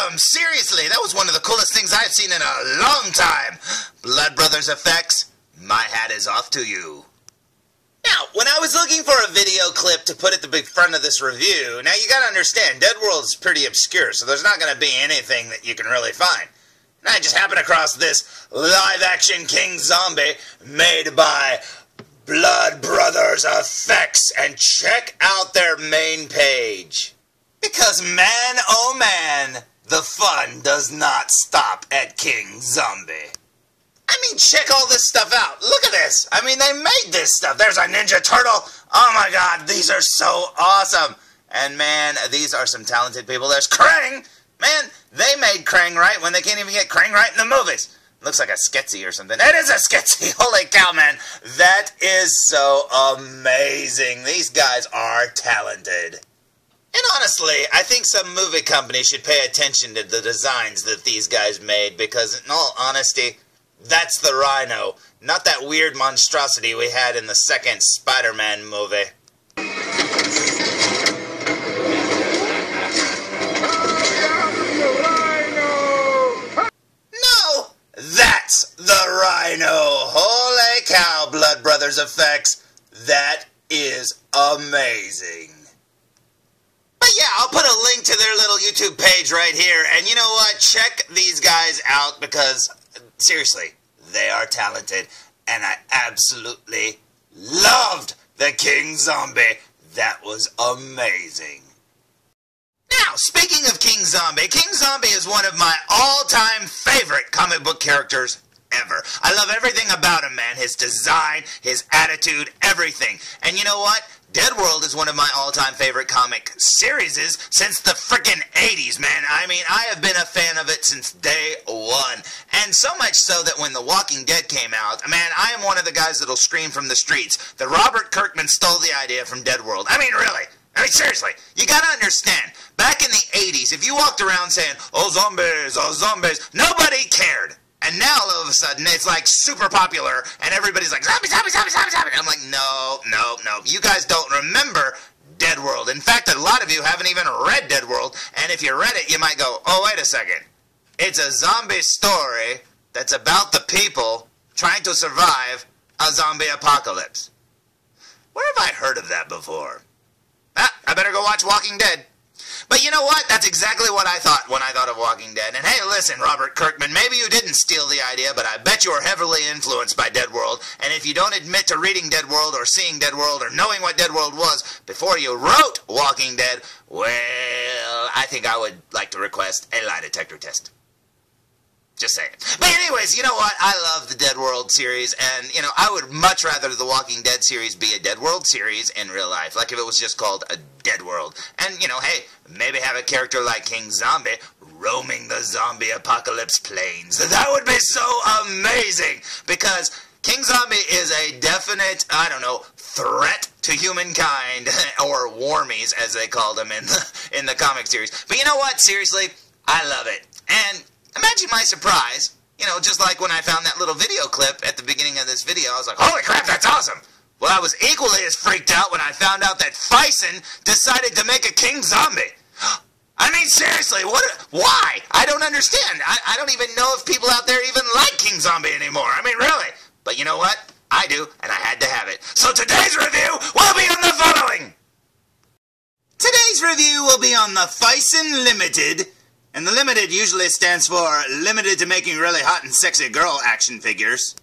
awesome! Seriously, that was one of the coolest things I've seen in a long time. Blood Brothers effects, my hat is off to you. Now, when I was looking for a video clip to put at the big front of this review, now you gotta understand, Deadworld is pretty obscure, so there's not gonna be anything that you can really find. And I just happened across this live-action King Zombie made by Blood Brothers Effects, and check out their main page. Because man, oh man, the fun does not stop at King Zombie. I mean, check all this stuff out. Look at this. I mean, they made this stuff. There's a Ninja Turtle. Oh my god, these are so awesome. And man, these are some talented people. There's Krang. Man, they made Krang right when they can't even get Krang right in the movies. Looks like a Sketsy or something. It is a Sketsy. Holy cow, man. That is so amazing. These guys are talented. And honestly, I think some movie company should pay attention to the designs that these guys made, because in all honesty, that's the Rhino, not that weird monstrosity we had in the second Spider-Man movie. No, that's the Rhino. Holy cow, Blood Brothers effects. That is amazing. But yeah, I'll put a link to their little YouTube page right here, and you know what? Check these guys out, because seriously, they are talented, and I absolutely loved the King Zombie. That was amazing. Now, speaking of King Zombie is one of my all-time favorite comic book characters ever. I love everything about him, man. His design, his attitude, everything. And you know what? Deadworld is one of my all-time favorite comic series since the frickin' 80s, man. I mean, I have been a fan of it since day one. And so much so that when The Walking Dead came out, man, I am one of the guys that'll scream from the streets that Robert Kirkman stole the idea from Deadworld. I mean, really. I mean, seriously. You gotta understand, back in the 80s, if you walked around saying, oh, zombies, nobody cared. And now, all of a sudden, it's like super popular, and everybody's like, zombie, zombie, zombie, zombie, zombie. I'm like, no. You guys don't remember Deadworld. In fact, a lot of you haven't even read Deadworld, and if you read it, you might go, oh, wait a second. It's a zombie story that's about the people trying to survive a zombie apocalypse. Where have I heard of that before? I better go watch Walking Dead. But you know what? That's exactly what I thought when I thought of Walking Dead. And hey, listen, Robert Kirkman, maybe you didn't steal the idea, but I bet you were heavily influenced by Deadworld. And if you don't admit to reading Deadworld or seeing Deadworld or knowing what Deadworld was before you wrote Walking Dead, well, I think I would like to request a lie detector test. Just saying. But anyways, you know what? I love the Deadworld series, and, you know, I would much rather the Walking Dead series be a Deadworld series in real life. Like if it was just called a Deadworld. And, you know, hey, maybe have a character like King Zombie roaming the zombie apocalypse plains. That would be so amazing, because King Zombie is a definite, I don't know, threat to humankind, or warmies, as they called them in the comic series. But you know what? Seriously, I love it. And imagine my surprise, you know, just like when I found that little video clip at the beginning of this video. I was like, holy crap, that's awesome. Well, I was equally as freaked out when I found out that Phicen decided to make a King Zombie. I mean, seriously, why? I don't understand. I don't even know if people out there even like King Zombie anymore. I mean, really. But you know what? I do, and I had to have it. So today's review will be on the following. Today's review will be on the Phicen Limited. And the limited usually stands for limited to making really hot and sexy girl action figures.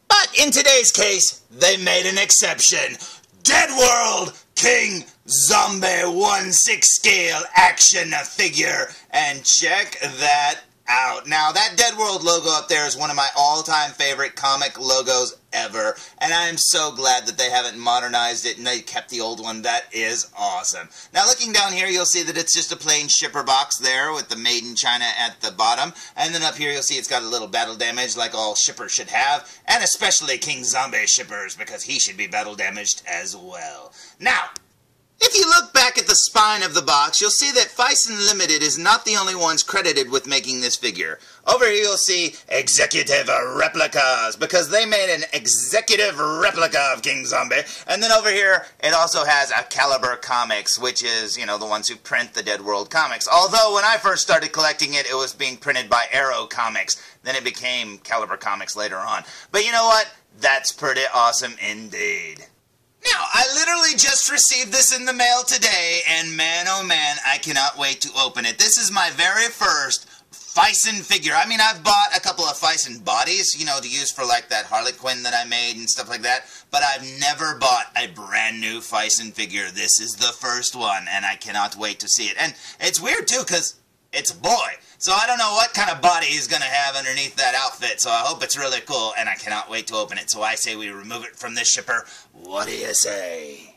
But in today's case, they made an exception. Deadworld King Zombie 1/6 scale action figure. And check that out. Now, that Deadworld logo up there is one of my all-time favorite comic logos ever. And I am so glad that they haven't modernized it and they kept the old one. That is awesome. Now, looking down here, you'll see that it's just a plain shipper box there with the Made in China at the bottom. And then up here, you'll see it's got a little battle damage like all shippers should have. And especially King Zombie shippers, because he should be battle damaged as well. Now, If you look back at the spine of the box, you'll see that Phicen Limited is not the only ones credited with making this figure. Over here you'll see Executive Replicas, because they made an executive replica of King Zombie. And then over here, it also has a Caliber Comics, which is, you know, the ones who print the Deadworld comics. Although, when I first started collecting it, it was being printed by Arrow Comics. Then it became Caliber Comics later on. But you know what? That's pretty awesome indeed. Now, I literally just received this in the mail today, and man, oh man, I cannot wait to open it. This is my very first Phicen figure. I mean, I've bought a couple of Phicen bodies, you know, to use for like that Harlequin that I made and stuff like that, but I've never bought a brand new Phicen figure. This is the first one, and I cannot wait to see it. And it's weird, too, because it's a boy. So I don't know what kind of body he's going to have underneath that outfit, so I hope it's really cool, and I cannot wait to open it. So I say we remove it from this shipper. What do you say?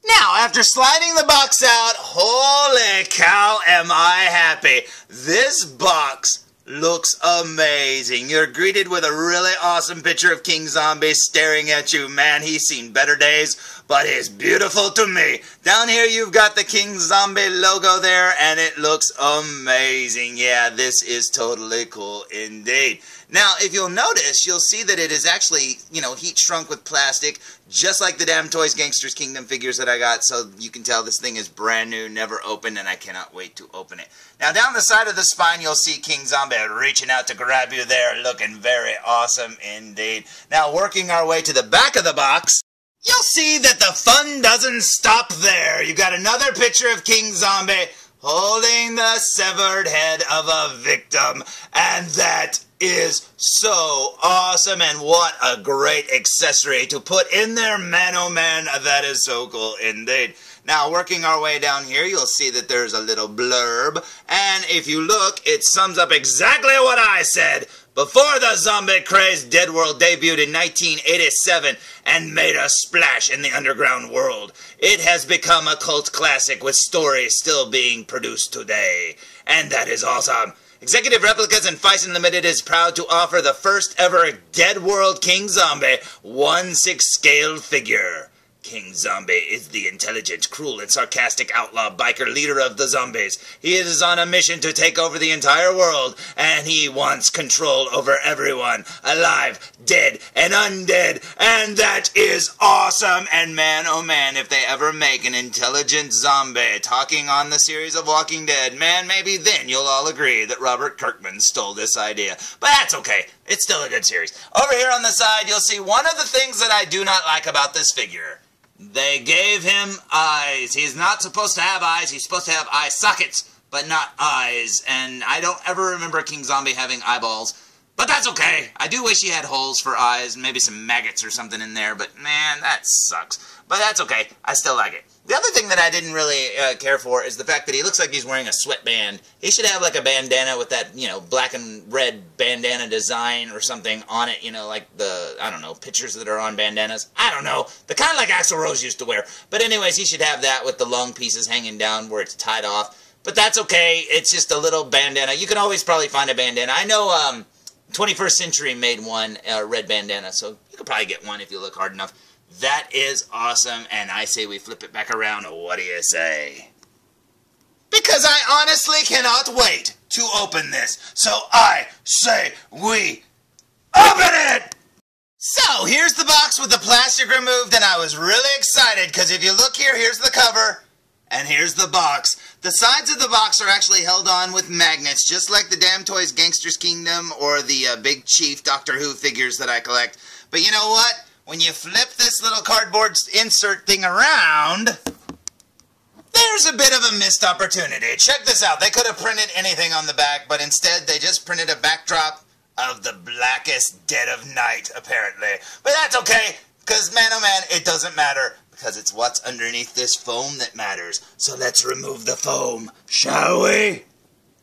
Now, after sliding the box out, holy cow, am I happy. This box looks amazing. You're greeted with a really awesome picture of King Zombie staring at you. Man, he's seen better days, but he's beautiful to me. Down here you've got the King Zombie logo there, and it looks amazing. Yeah, this is totally cool indeed. Now, if you'll notice, you'll see that it is actually, you know, heat shrunk with plastic, just like the damn Toys Gangsters Kingdom figures that I got, so you can tell this thing is brand new, never opened, and I cannot wait to open it. Now, down the side of the spine, you'll see King Zombie reaching out to grab you there, looking very awesome indeed. Now, working our way to the back of the box, you'll see that the fun doesn't stop there. You got another picture of King Zombie holding the severed head of a victim, and that is so awesome, and what a great accessory to put in there, man oh man, that is so cool indeed. Now, working our way down here, you'll see that there's a little blurb, and if you look, it sums up exactly what I said. Before the zombie craze, Deadworld debuted in 1987 and made a splash in the underground world. It has become a cult classic with stories still being produced today, and that is awesome. Executive Replicas and Phicen Limited is proud to offer the first ever Deadworld King Zombie 1/6 scale figure. King Zombie is the intelligent, cruel, and sarcastic outlaw biker leader of the zombies. He is on a mission to take over the entire world, and he wants control over everyone, alive, dead, and undead, and that is awesome. And man, oh man, if they ever make an intelligent zombie talking on the series of Walking Dead, man, maybe then you'll all agree that Robert Kirkman stole this idea. But that's okay. It's still a good series. Over here on the side, you'll see one of the things that I do not like about this figure. They gave him eyes. He's not supposed to have eyes. He's supposed to have eye sockets, but not eyes. And I don't ever remember King Zombie having eyeballs. But that's okay. I do wish he had holes for eyes, maybe some maggots or something in there, but man, that sucks. But that's okay. I still like it. The other thing that I didn't really care for is the fact that he looks like he's wearing a sweatband. He should have like a bandana with that, you know, black and red bandana design or something on it, you know, like the, I don't know, pictures that are on bandanas. I don't know. The kind like Axl Rose used to wear. But anyways, he should have that with the long pieces hanging down where it's tied off. But that's okay. It's just a little bandana. You can always probably find a bandana. I know 21st Century made one, red bandana, so you could probably get one if you look hard enough. That is awesome, and I say we flip it back around. What do you say? Because I honestly cannot wait to open this, so I say we open it! So, here's the box with the plastic removed, and I was really excited, because if you look here, here's the cover, and here's the box. The sides of the box are actually held on with magnets, just like the damn Toys Gangsters Kingdom or the Big Chief Doctor Who figures that I collect. But you know what? When you flip this little cardboard insert thing around, there's a bit of a missed opportunity. Check this out. They could have printed anything on the back, but instead they just printed a backdrop of the blackest dead of night, apparently. But that's okay, because man oh man, it doesn't matter, because it's what's underneath this foam that matters. So let's remove the foam, shall we?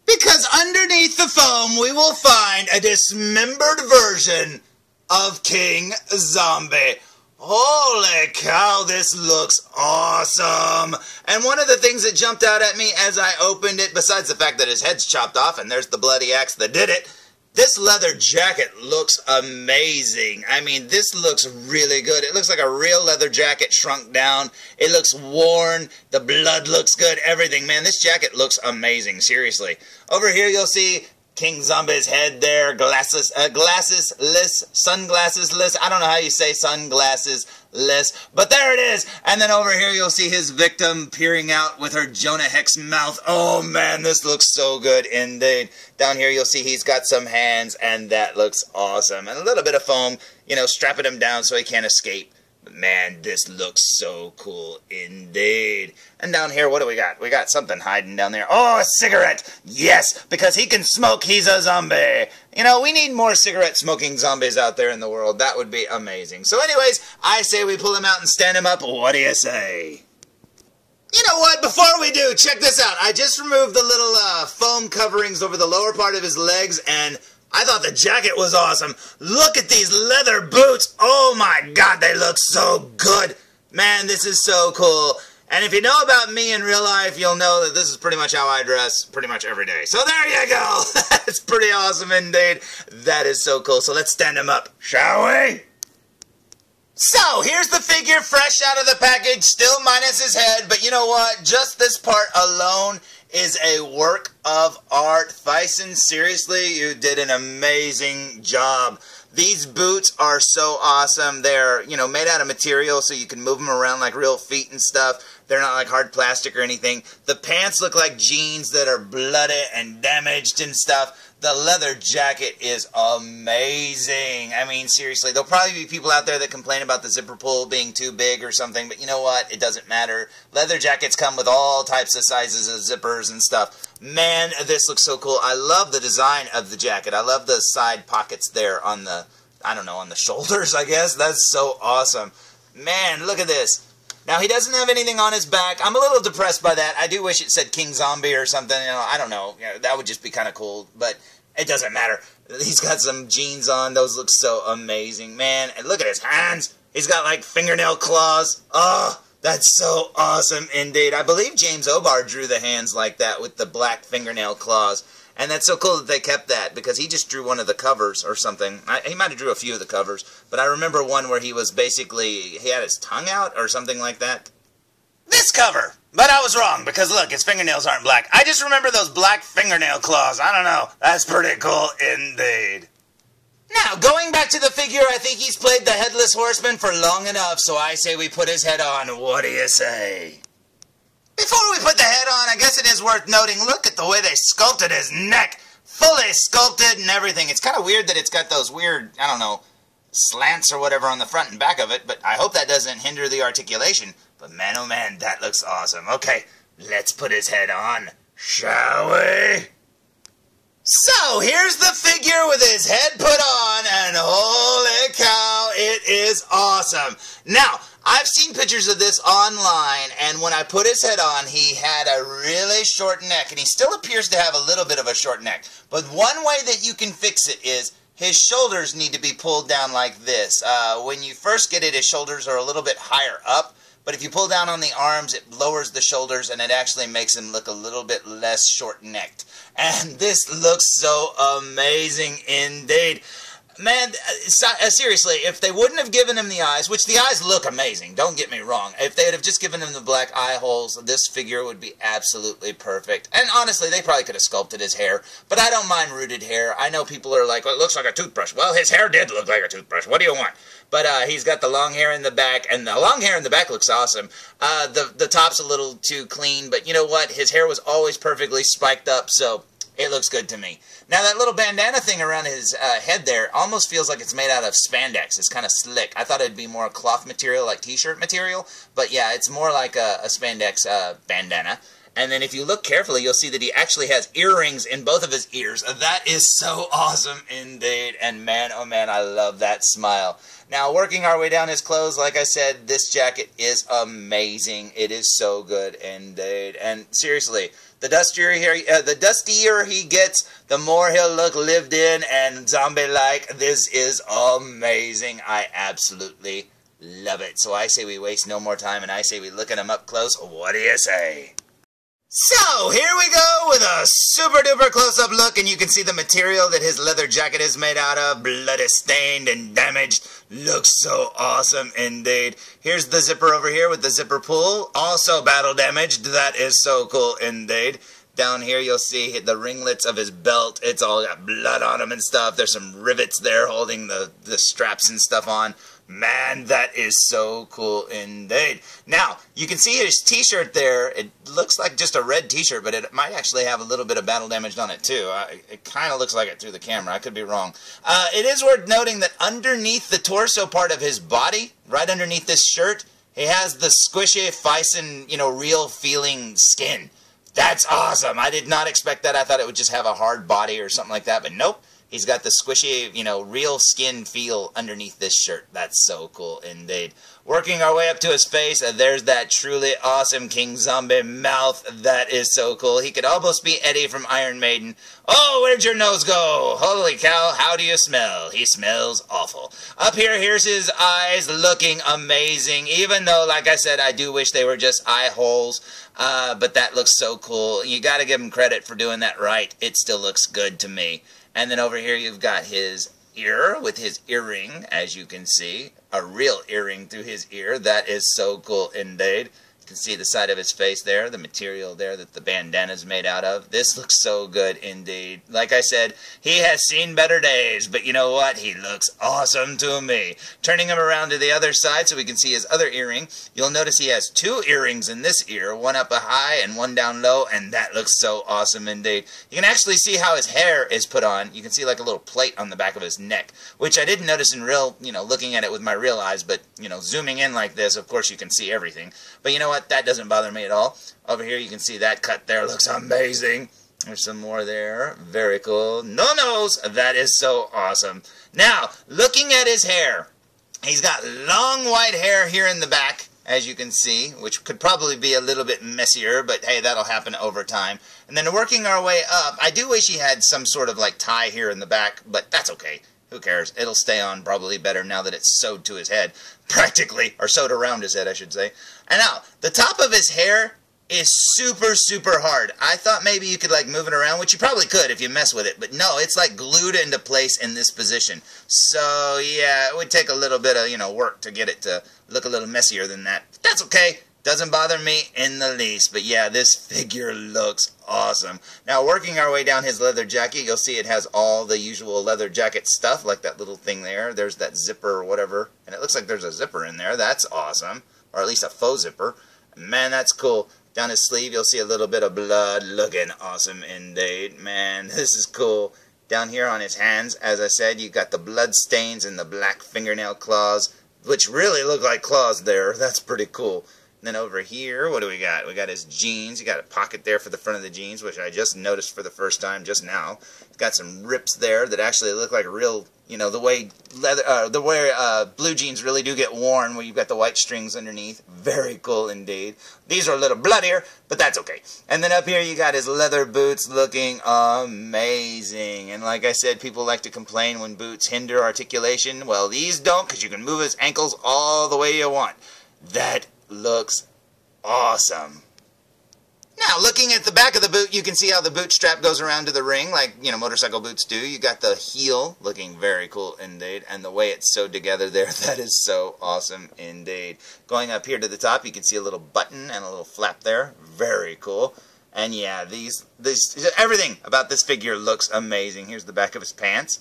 Because underneath the foam we will find a dismembered version of King Zombie. Holy cow, this looks awesome. And one of the things that jumped out at me as I opened it, besides the fact that his head's chopped off and there's the bloody axe that did it, This leather jacket looks amazing. I mean, this looks really good. It looks like a real leather jacket shrunk down. It looks worn. The blood looks good. Everything. Man, this jacket looks amazing. Seriously. Over here, you'll see King Zombi's head there, glasses-less, sunglasses-less. I don't know how you say sunglasses-less, but there it is. And then over here, you'll see his victim peering out with her Jonah Hex mouth. Oh, man, this looks so good indeed. Down here, you'll see he's got some hands, and that looks awesome. And a little bit of foam, you know, strapping him down so he can't escape. But man, this looks so cool indeed. And down here, what do we got? We got something hiding down there. Oh, a cigarette! Yes, because he can smoke, he's a zombie. You know, we need more cigarette-smoking zombies out there in the world. That would be amazing. So anyways, I say we pull him out and stand him up. What do you say? You know what? Before we do, check this out. I just removed the little foam coverings over the lower part of his legs, and I thought the jacket was awesome. Look at these leather boots. Oh my God, they look so good. Man, this is so cool. And if you know about me in real life, you'll know that this is pretty much how I dress pretty much every day. So there you go. It's pretty awesome indeed. That is so cool. So let's stand him up, shall we? So, here's the figure fresh out of the package, still minus his head, but you know what? Just this part alone is a work of art. Phicen, seriously, you did an amazing job. These boots are so awesome. They're, you know, made out of material so you can move them around like real feet and stuff. They're not like hard plastic or anything. The pants look like jeans that are bloody and damaged and stuff. The leather jacket is amazing. I mean, seriously, there'll probably be people out there that complain about the zipper pull being too big or something, but you know what? It doesn't matter. Leather jackets come with all types of sizes of zippers and stuff. Man, this looks so cool. I love the design of the jacket. I love the side pockets there on the, I don't know, on the shoulders, I guess. That's so awesome. Man, look at this. Now, he doesn't have anything on his back. I'm a little depressed by that. I do wish it said King Zombie or something. You know, I don't know. You know, that would just be kind of cool, but it doesn't matter. He's got some jeans on. Those look so amazing. Man, and look at his hands. He's got, like, fingernail claws. Oh, that's so awesome indeed. I believe James O'Barr drew the hands like that with the black fingernail claws. And that's so cool that they kept that, because he just drew one of the covers or something. He might have drew a few of the covers, but I remember one where he was basically, he had his tongue out or something like that. This cover! But I was wrong, because look, his fingernails aren't black. I just remember those black fingernail claws. I don't know. That's pretty cool indeed. Now, going back to the figure, I think he's played the Headless Horseman for long enough, so I say we put his head on. What do you say? Before we put the head on, I guess it is worth noting, look at the way they sculpted his neck. Fully sculpted and everything. It's kind of weird that it's got those weird, I don't know, slants or whatever on the front and back of it, but I hope that doesn't hinder the articulation. But man, oh man, that looks awesome. Okay, let's put his head on, shall we? So, here's the figure with his head put on, and holy cow, it is awesome. Now, I've seen pictures of this online, and when I put his head on, he had a really short neck, and he still appears to have a little bit of a short neck. But one way that you can fix it is his shoulders need to be pulled down like this. When you first get it, his shoulders are a little bit higher up, but if you pull down on the arms, it lowers the shoulders, and it actually makes him look a little bit less short-necked. And this looks so amazing indeed. Man, seriously, if they wouldn't have given him the eyes, which the eyes look amazing, don't get me wrong. If they would have just given him the black eye holes, this figure would be absolutely perfect. And honestly, they probably could have sculpted his hair, but I don't mind rooted hair. I know people are like, well, it looks like a toothbrush. Well, his hair did look like a toothbrush. What do you want? But he's got the long hair in the back, and the long hair in the back looks awesome. The top's a little too clean, but you know what? His hair was always perfectly spiked up, so it looks good to me. Now, that little bandana thing around his head there almost feels like it's made out of spandex. It's kind of slick. I thought it'd be more cloth material, like t-shirt material, but yeah, it's more like a spandex bandana. And then if you look carefully, you'll see that he actually has earrings in both of his ears. That is so awesome indeed. And man, oh man, I love that smile. Now, working our way down his clothes, like I said, this jacket is amazing. It is so good indeed. And seriously, the dustier he gets, the more he'll look lived in and zombie-like. This is amazing. I absolutely love it. So I say we waste no more time, and I say we look at him up close. What do you say? So, here we go with a super duper close-up look, and you can see the material that his leather jacket is made out of, bloody stained and damaged. Looks so awesome indeed. Here's the zipper over here with the zipper pull, also battle damaged. That is so cool indeed. Down here you'll see the ringlets of his belt. It's all got blood on them and stuff. There's some rivets there holding the straps and stuff on. Man, that is so cool indeed. Now, you can see his t-shirt there. It looks like just a red t-shirt, but it might actually have a little bit of battle damage on it too. It kind of looks like it through the camera. I could be wrong. It is worth noting that underneath the torso part of his body, right underneath this shirt, he has the squishy Phicen, real feeling skin. That's awesome. I did not expect that. I thought it would just have a hard body or something like that, but nope. He's got the squishy, real skin feel underneath this shirt. That's so cool indeed. Working our way up to his face, there's that truly awesome King Zombie mouth. That is so cool. He could almost be Eddie from Iron Maiden. Oh, where'd your nose go? Holy cow, how do you smell? He smells awful. Up here, here's his eyes looking amazing. Even though, like I said, I do wish they were just eye holes. But that looks so cool. You gotta give him credit for doing that right. It still looks good to me. And then over here you've got his ear with his earring, as you can see. A real earring through his ear. That is so cool indeed. You can see the side of his face there, the material there that the bandana's made out of. This looks so good indeed. Like I said, he has seen better days, but you know what? He looks awesome to me. Turning him around to the other side so we can see his other earring, you'll notice he has two earrings in this ear, one up high and one down low, and that looks so awesome indeed. You can actually see how his hair is put on. You can see like a little plate on the back of his neck, which I didn't notice in real, looking at it with my real eyes, but, zooming in like this, of course you can see everything. But you know what? That doesn't bother me at all. Over here you can see that cut there looks amazing. There's some more there. Very cool. No nose. That is so awesome. Now, looking at his hair. He's got long white hair here in the back, as you can see, which could probably be a little bit messier, but hey, that'll happen over time. And then working our way up, I do wish he had some sort of like tie here in the back, but that's okay. Who cares? It'll stay on probably better now that it's sewed to his head, practically, or sewed around his head, I should say. And now, the top of his hair is super, super hard. I thought maybe you could like move it around, which you probably could if you mess with it, but no, it's like glued into place in this position. So yeah, it would take a little bit of, work to get it to look a little messier than that. That's okay. Doesn't bother me in the least, but yeah, this figure looks awesome. Now, working our way down his leather jacket, you'll see it has all the usual leather jacket stuff, like that little thing there. There's that zipper or whatever, and it looks like there's a zipper in there. That's awesome, or at least a faux zipper. Man, that's cool. Down his sleeve, you'll see a little bit of blood. Looking awesome indeed. Man, this is cool. Down here on his hands, as I said, you got the blood stains and the black fingernail claws, which really look like claws there. That's pretty cool. Then over here, what do we got? We got his jeans. You got a pocket there for the front of the jeans, which I just noticed for the first time just now. He's got some rips there that actually look like real, the way blue jeans really do get worn, where you've got the white strings underneath. Very cool indeed. These are a little bloodier, but that's okay. And then up here, you got his leather boots looking amazing. And like I said, people like to complain when boots hinder articulation. Well, these don't, because you can move his ankles all the way you want. That looks awesome. Now, looking at the back of the boot, you can see how the boot strap goes around to the ring, like, motorcycle boots do. You got the heel, looking very cool indeed, and the way it's sewed together there, that is so awesome indeed. Going up here to the top, you can see a little button and a little flap there. Very cool. And yeah, everything about this figure looks amazing. Here's the back of his pants.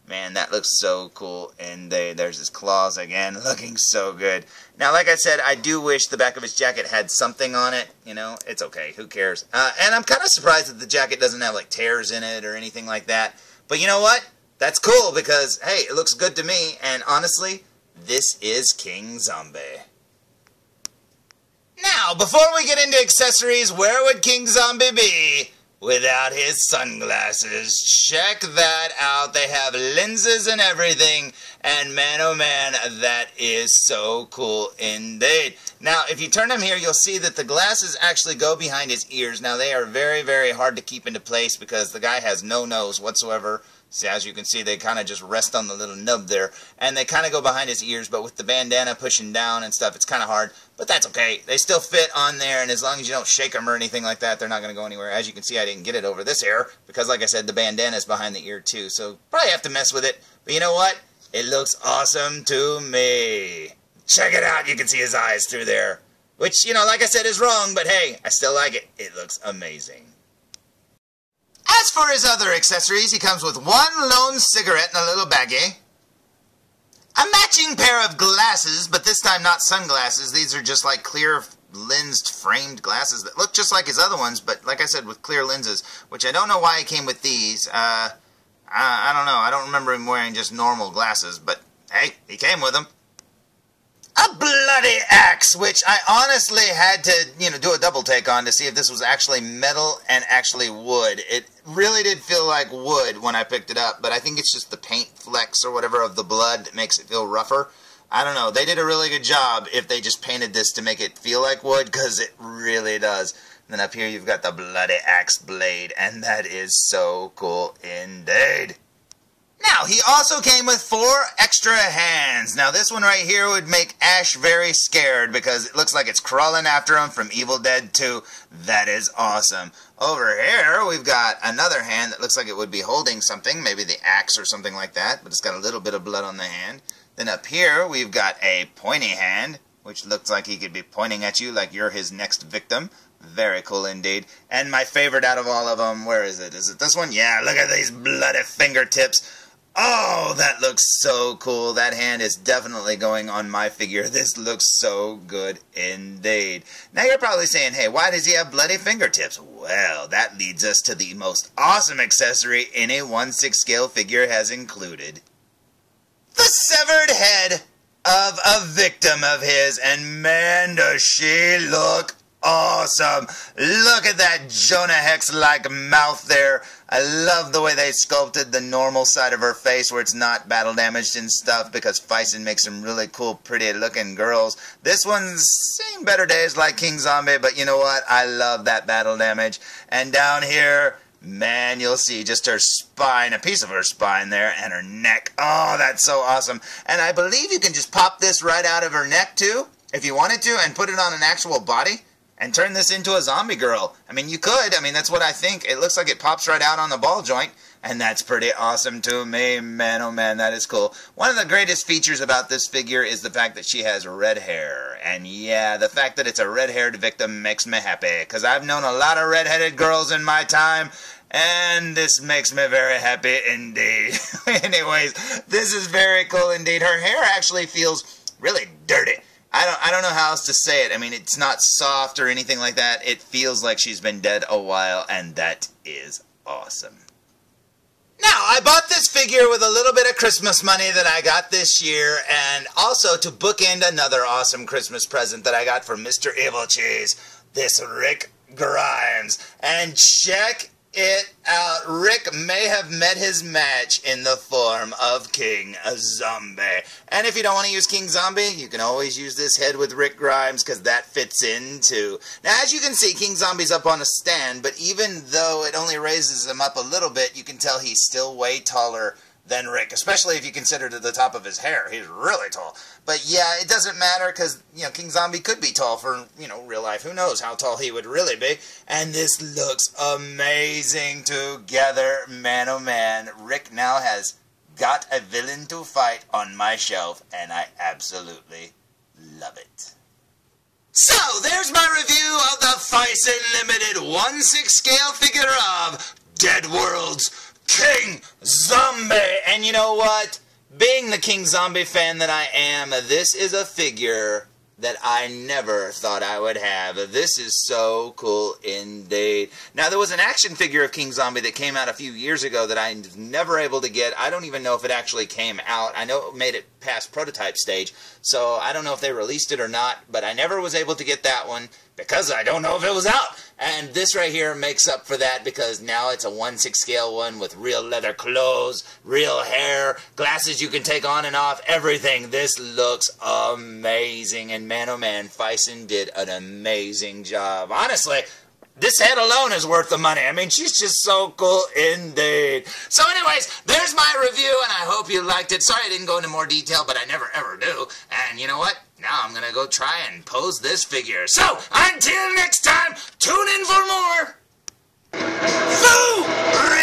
Man, that looks so cool, and there's his claws again, looking so good. Now, like I said, I do wish the back of his jacket had something on it, it's okay, who cares. And I'm kind of surprised that the jacket doesn't have, like, tears in it or anything like that. But you know what? That's cool, because, hey, it looks good to me, and honestly, this is King Zombie. Now, before we get into accessories, where would King Zombie be without his sunglasses? Check that out. They have lenses and everything, and man oh man, that is so cool indeed. Now, if you turn them here, you'll see that the glasses actually go behind his ears. Now, they are very, very hard to keep into place because the guy has no nose whatsoever. See, as you can see, they kind of just rest on the little nub there, and they kind of go behind his ears, but with the bandana pushing down and stuff, it's kind of hard, but that's okay. They still fit on there, and as long as you don't shake them or anything like that, they're not going to go anywhere. As you can see, I didn't get it over this ear, because like I said, the bandana is behind the ear too, so probably have to mess with it, but you know what? It looks awesome to me. Check it out, you can see his eyes through there, which, you know, like I said, is wrong, but hey, I still like it. It looks amazing. As for his other accessories, he comes with one lone cigarette in a little baggie, a matching pair of glasses, but this time not sunglasses. These are just like clear lensed framed glasses that look just like his other ones, but like I said, with clear lenses, which I don't know why he came with these. I don't know. I don't remember him wearing just normal glasses, but hey, he came with them. A bloody axe, which I honestly had to, do a double take on to see if this was actually metal and actually wood. It really did feel like wood when I picked it up, but I think it's just the paint flecks or whatever of the blood that makes it feel rougher. I don't know. They did a really good job if they just painted this to make it feel like wood, because it really does. And then up here you've got the bloody axe blade, and that is so cool indeed. Now, he also came with 4 extra hands. Now, this one right here would make Ash very scared because it looks like it's crawling after him from Evil Dead 2. That is awesome. Over here, we've got another hand that looks like it would be holding something, maybe the axe or something like that, but it's got a little bit of blood on the hand. Then up here, we've got a pointy hand, which looks like he could be pointing at you like you're his next victim. Very cool indeed. And my favorite out of all of them, where is it? Is it this one? Yeah, look at these bloody fingertips. Oh, that looks so cool. That hand is definitely going on my figure. This looks so good indeed. Now you're probably saying, hey, why does he have bloody fingertips? Well, that leads us to the most awesome accessory any 1/6 scale figure has included. The severed head of a victim of his, and man, does she look awesome. Look at that Jonah Hex-like mouth there. I love the way they sculpted the normal side of her face where it's not battle damaged and stuff, because Phicen makes some really cool, pretty looking girls. This one's seen better days like King Zombie, but you know what? I love that battle damage. And down here, man, you'll see just her spine, a piece of her spine there, and her neck. Oh, that's so awesome. And I believe you can just pop this right out of her neck too, if you wanted to, and put it on an actual body. And turn this into a zombie girl. I mean, you could. I mean, that's what I think. It looks like it pops right out on the ball joint. And that's pretty awesome to me. Man, oh man, that is cool. One of the greatest features about this figure is the fact that she has red hair. And yeah, the fact that it's a red-haired victim makes me happy. Because I've known a lot of red-headed girls in my time. And this makes me very happy indeed. Anyways, this is very cool indeed. Her hair actually feels really dirty. I don't know how else to say it. I mean, it's not soft or anything like that. It feels like she's been dead a while, and that is awesome. Now, I bought this figure with a little bit of Christmas money that I got this year, and also to bookend another awesome Christmas present that I got from Mr. Evilcheese, this Rick Grimes. And check it out. Rick may have met his match in the form of King Zombie. And if you don't want to use King Zombie, you can always use this head with Rick Grimes, because that fits in too. Now, as you can see, King Zombie's up on a stand, but even though it only raises him up a little bit, you can tell he's still way taller than Rick, especially if you consider to the top of his hair. He's really tall. But yeah, it doesn't matter, because, King Zombie could be tall for, real life. Who knows how tall he would really be. And this looks amazing together. Man, oh man, Rick now has got a villain to fight on my shelf, and I absolutely love it. So, there's my review of the Phicen Limited 1/6 scale figure of Deadworld's King Zombie. And you know what? Being the King Zombie fan that I am, this is a figure that I never thought I would have. This is so cool indeed. Now, there was an action figure of King Zombie that came out a few years ago that I was never able to get. I don't even know if it actually came out. I know it made it past prototype stage, so I don't know if they released it or not, but I never was able to get that one because I don't know if it was out. And this right here makes up for that, because now it's a 1/6 scale one with real leather clothes, real hair, glasses you can take on and off, everything. This looks amazing, and man oh man, Phicen did an amazing job. Honestly, this head alone is worth the money. I mean, she's just so cool indeed. So anyways, there's my review, and I hope you liked it. Sorry I didn't go into more detail, but I never ever do. And you know what? Now I'm gonna go try and pose this figure. So, until next time, tune in for more. Foo!